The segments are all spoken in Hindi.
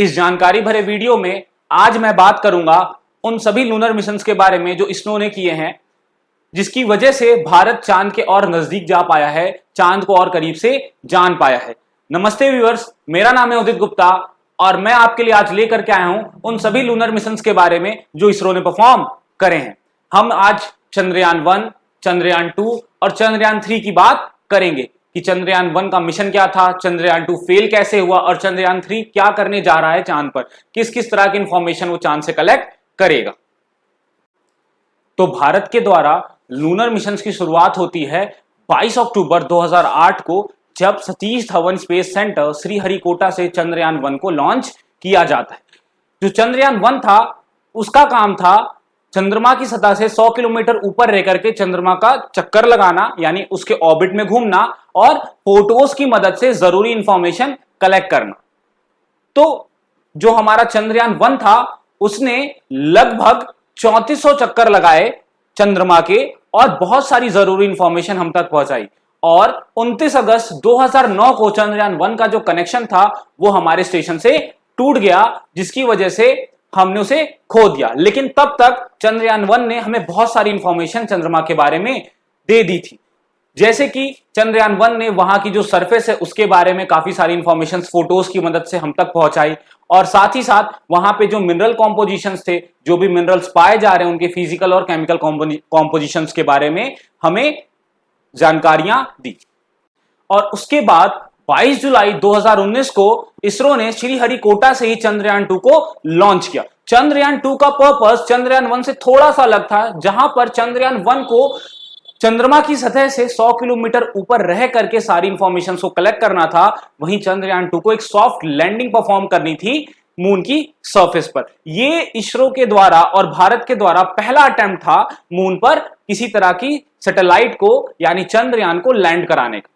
इस जानकारी भरे वीडियो में आज मैं बात करूंगा उन सभी लूनर मिशंस के बारे में जो इसरो ने किए हैं, जिसकी वजह से भारत चांद के और नजदीक जा पाया है, चांद को और करीब से जान पाया है। नमस्ते व्यूअर्स, मेरा नाम है उदित गुप्ता और मैं आपके लिए आज लेकर के आया हूं उन सभी लूनर मिशंस के बारे में जो इसरो ने परफॉर्म करे हैं। हम आज चंद्रयान 1, चंद्रयान 2 और चंद्रयान 3 की बात करेंगे कि चंद्रयान 1 का मिशन क्या था, चंद्रयान 2 फेल कैसे हुआ और चंद्रयान 3 क्या करने जा रहा है चांद पर, किस किस तरह की इंफॉर्मेशन वो चांद से कलेक्ट करेगा। तो भारत के द्वारा लूनर मिशन की शुरुआत होती है 22 अक्टूबर 2008 को, जब सतीश धवन स्पेस सेंटर श्रीहरिकोटा से चंद्रयान 1 को लॉन्च किया जाता है। जो चंद्रयान 1 था उसका काम था चंद्रमा की सतह से 100 किलोमीटर ऊपर रह करके चंद्रमा का चक्कर लगाना, यानी उसके ऑर्बिट में घूमना और फोटोज की मदद से जरूरी इंफॉर्मेशन कलेक्ट करना। तो जो हमारा चंद्रयान 1 था उसने लगभग 3400 चक्कर लगाए चंद्रमा के और बहुत सारी जरूरी इंफॉर्मेशन हम तक पहुंचाई। और 29 अगस्त 2009 को चंद्रयान 1 का जो कनेक्शन था वो हमारे स्टेशन से टूट गया, जिसकी वजह से हमने उसे खो दिया। लेकिन तब तक चंद्रयान 1 ने हमें बहुत सारी इंफॉर्मेशन चंद्रमा के बारे में दे दी थी, जैसे कि चंद्रयान 1 ने वहां की जो सरफेस है उसके बारे में काफी सारी इंफॉर्मेशन फोटोज की मदद से हम तक पहुंचाई, और साथ ही साथ वहां पे जो मिनरल कॉम्पोजिशंस थे, जो भी मिनरल्स पाए जा रहे हैं उनके फिजिकल और केमिकल कॉम्पोजिशंस के बारे में हमें जानकारियां दी। और उसके बाद 22 जुलाई 2019 को इसरो ने श्रीहरिकोटा से ही चंद्रयान 2 को लॉन्च किया। चंद्रयान 2 का पर्पस चंद्रयान 1 से थोड़ा सा अलग था। जहां पर चंद्रयान 1 को चंद्रमा की सतह से 100 किलोमीटर ऊपर रह करके सारी इंफॉर्मेशन को कलेक्ट करना था, वहीं चंद्रयान 2 को एक सॉफ्ट लैंडिंग परफॉर्म करनी थी मून की सरफेस पर। यह इसरो के द्वारा और भारत के द्वारा पहला अटेम्प्ट था मून पर किसी तरह की सैटेलाइट को यानी चंद्रयान को लैंड कराने का।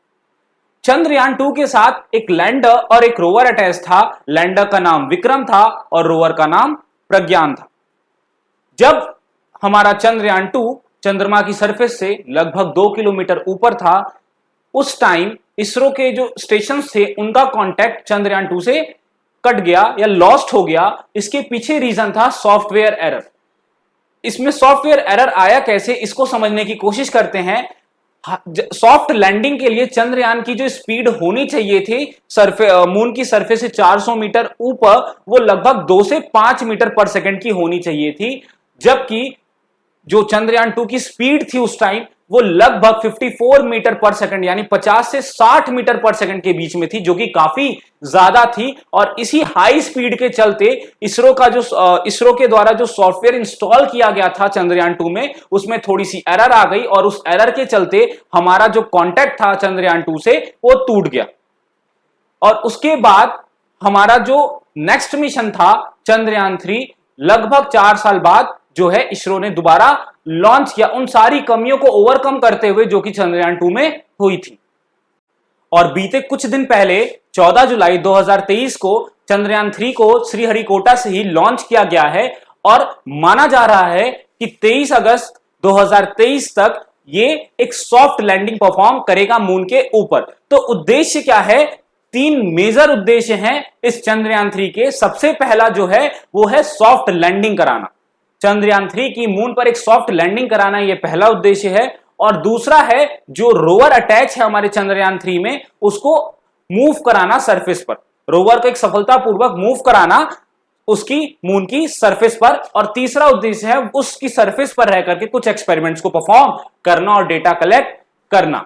चंद्रयान 2 के साथ एक लैंडर और एक रोवर अटैच था। लैंडर का नाम विक्रम था और रोवर का नाम प्रज्ञान था। जब हमारा चंद्रयान 2 चंद्रमा की सरफेस से लगभग 2 किलोमीटर ऊपर था, उस टाइम इसरो के जो स्टेशन थे उनका कांटेक्ट चंद्रयान 2 से कट गया या लॉस्ट हो गया। इसके पीछे रीजन था सॉफ्टवेयर एरर। इसमें सॉफ्टवेयर एरर आया कैसे, इसको समझने की कोशिश करते हैं। सॉफ्ट लैंडिंग के लिए चंद्रयान की जो स्पीड होनी चाहिए थी मून की सरफेस से 400 मीटर ऊपर, वो लगभग 2 से 5 मीटर पर सेकंड की होनी चाहिए थी, जबकि जो चंद्रयान 2 की स्पीड थी उस टाइम वो लगभग 54 मीटर पर सेकंड यानी 50 से 60 मीटर पर सेकंड के बीच में थी, जो कि काफी ज्यादा थी। और इसी हाई स्पीड के चलते इसरो के द्वारा जो सॉफ्टवेयर इंस्टॉल किया गया था चंद्रयान 2 में, उसमें थोड़ी सी एरर आ गई और उस एरर के चलते हमारा जो कांटेक्ट था चंद्रयान 2 से वो टूट गया। और उसके बाद हमारा जो नेक्स्ट मिशन था चंद्रयान 3, लगभग 4 साल बाद जो है इसरो ने दोबारा लॉन्च किया, उन सारी कमियों को ओवरकम करते हुए जो कि चंद्रयान 2 में हुई थी। और बीते कुछ दिन पहले 14 जुलाई 2023 को चंद्रयान 3 को श्रीहरिकोटा से ही लॉन्च किया गया है और माना जा रहा है कि 23 अगस्त 2023 तक ये एक सॉफ्ट लैंडिंग परफॉर्म करेगा मून के ऊपर। तो उद्देश्य क्या है? 3 मेजर उद्देश्य हैं इस चंद्रयान 3 के। सबसे पहला जो है वो है सॉफ्ट लैंडिंग कराना। चंद्रयान 3 की मून पर एक सॉफ्ट लैंडिंग कराना, यह पहला उद्देश्य है। और दूसरा है जो रोवर अटैच है हमारे चंद्रयान 3 में, उसको मूव कराना सरफेस पर, रोवर को एक सफलतापूर्वक मूव कराना उसकी मून की सरफेस पर। और तीसरा उद्देश्य है उसकी सरफेस पर रह करके कुछ एक्सपेरिमेंट्स को परफॉर्म करना और डेटा कलेक्ट करना।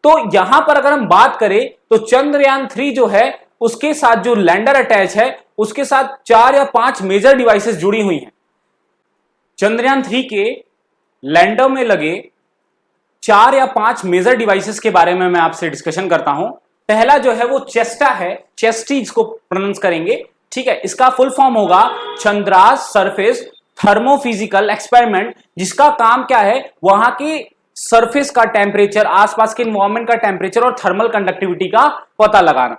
तो यहां पर अगर हम बात करें तो चंद्रयान 3 जो है उसके साथ जो लैंडर अटैच है उसके साथ 4 या 5 मेजर डिवाइसेस जुड़ी हुई हैं। चंद्रयान 3 के लैंडर में लगे 4 या 5 मेजर डिवाइसेस के बारे में मैं आपसे डिस्कशन करता हूं। पहला जो है वो चेस्टा है, चेस्टी इसको प्रोनाउंस करेंगे, ठीक है। इसका फुल फॉर्म होगा चंद्रास सरफेस थर्मोफिजिकल एक्सपेरिमेंट, जिसका काम क्या है, वहां की सरफेस का टेम्परेचर, आसपास के एनवायरमेंट का टेम्परेचर और थर्मल कंडक्टिविटी का पता लगाना।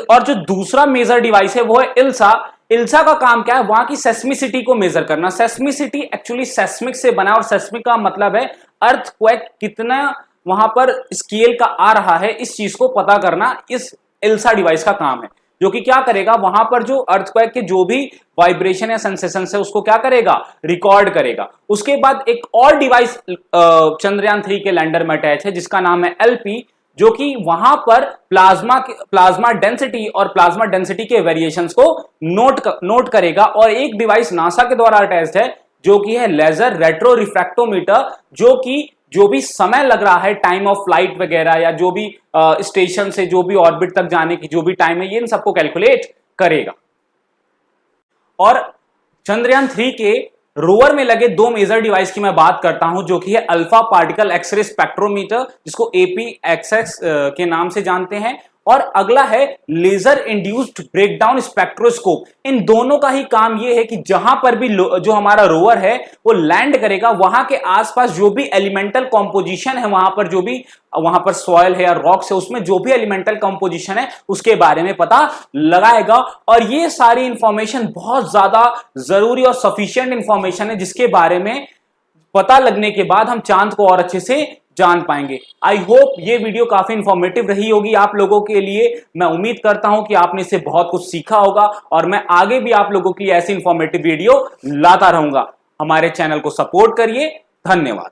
और जो दूसरा मेजर डिवाइस है वो है इल्सा। इल्सा का काम क्या है, वहां की सेस्मिसिटी को मेजर करना। सेस्मिसिटी एक्चुअली सेस्मिक से बना, और सेस्मिक का मतलब है अर्थक्वेक कितना वहां पर स्केल का आ रहा है, इस चीज को पता करना इस इल्सा डिवाइस का काम है। जो कि क्या करेगा, वहां पर जो अर्थक्वेक के जो भी वाइब्रेशन या सेंसेशन है उसको क्या करेगा, रिकॉर्ड करेगा। उसके बाद एक और डिवाइस चंद्रयान 3 के लैंडर में अटैच है जिसका नाम है एलपी, जो कि वहां पर प्लाज्मा डेंसिटी और प्लाज्मा डेंसिटी के वेरिएशंस को नोट करेगा। और एक डिवाइस नासा के द्वारा अटैच्ड है जो कि है लेजर रेट्रो रिफ्रैक्टोमीटर, जो कि जो भी समय लग रहा है टाइम ऑफ फ्लाइट वगैरह या जो भी स्टेशन से जो भी ऑर्बिट तक जाने की जो भी टाइम है, ये इन सबको कैलकुलेट करेगा। और चंद्रयान 3 के रोवर में लगे दो मेजर डिवाइस की मैं बात करता हूं, जो कि है अल्फा पार्टिकल एक्सरे स्पेक्ट्रोमीटर, जिसको एपीएक्सएस के नाम से जानते हैं, और अगला है लेजर इंड्यूस्ड ब्रेकडाउन स्पेक्ट्रोस्कोप। इन दोनों का ही काम यह है कि जहां पर भी जो हमारा रोवर है वो लैंड करेगा, वहां के आसपास जो भी एलिमेंटल कॉम्पोजिशन है, वहां पर जो भी वहां पर सॉइल है या रॉक्स है, उसमें जो भी एलिमेंटल कॉम्पोजिशन है उसके बारे में पता लगाएगा। और ये सारी इंफॉर्मेशन बहुत ज्यादा जरूरी और सफिशिएंट इंफॉर्मेशन है, जिसके बारे में पता लगने के बाद हम चांद को और अच्छे से जान पाएंगे। आई होप ये वीडियो काफी इंफॉर्मेटिव रही होगी आप लोगों के लिए। मैं उम्मीद करता हूं कि आपने इससे बहुत कुछ सीखा होगा, और मैं आगे भी आप लोगों के लिए ऐसी इंफॉर्मेटिव वीडियो लाता रहूंगा। हमारे चैनल को सपोर्ट करिए। धन्यवाद।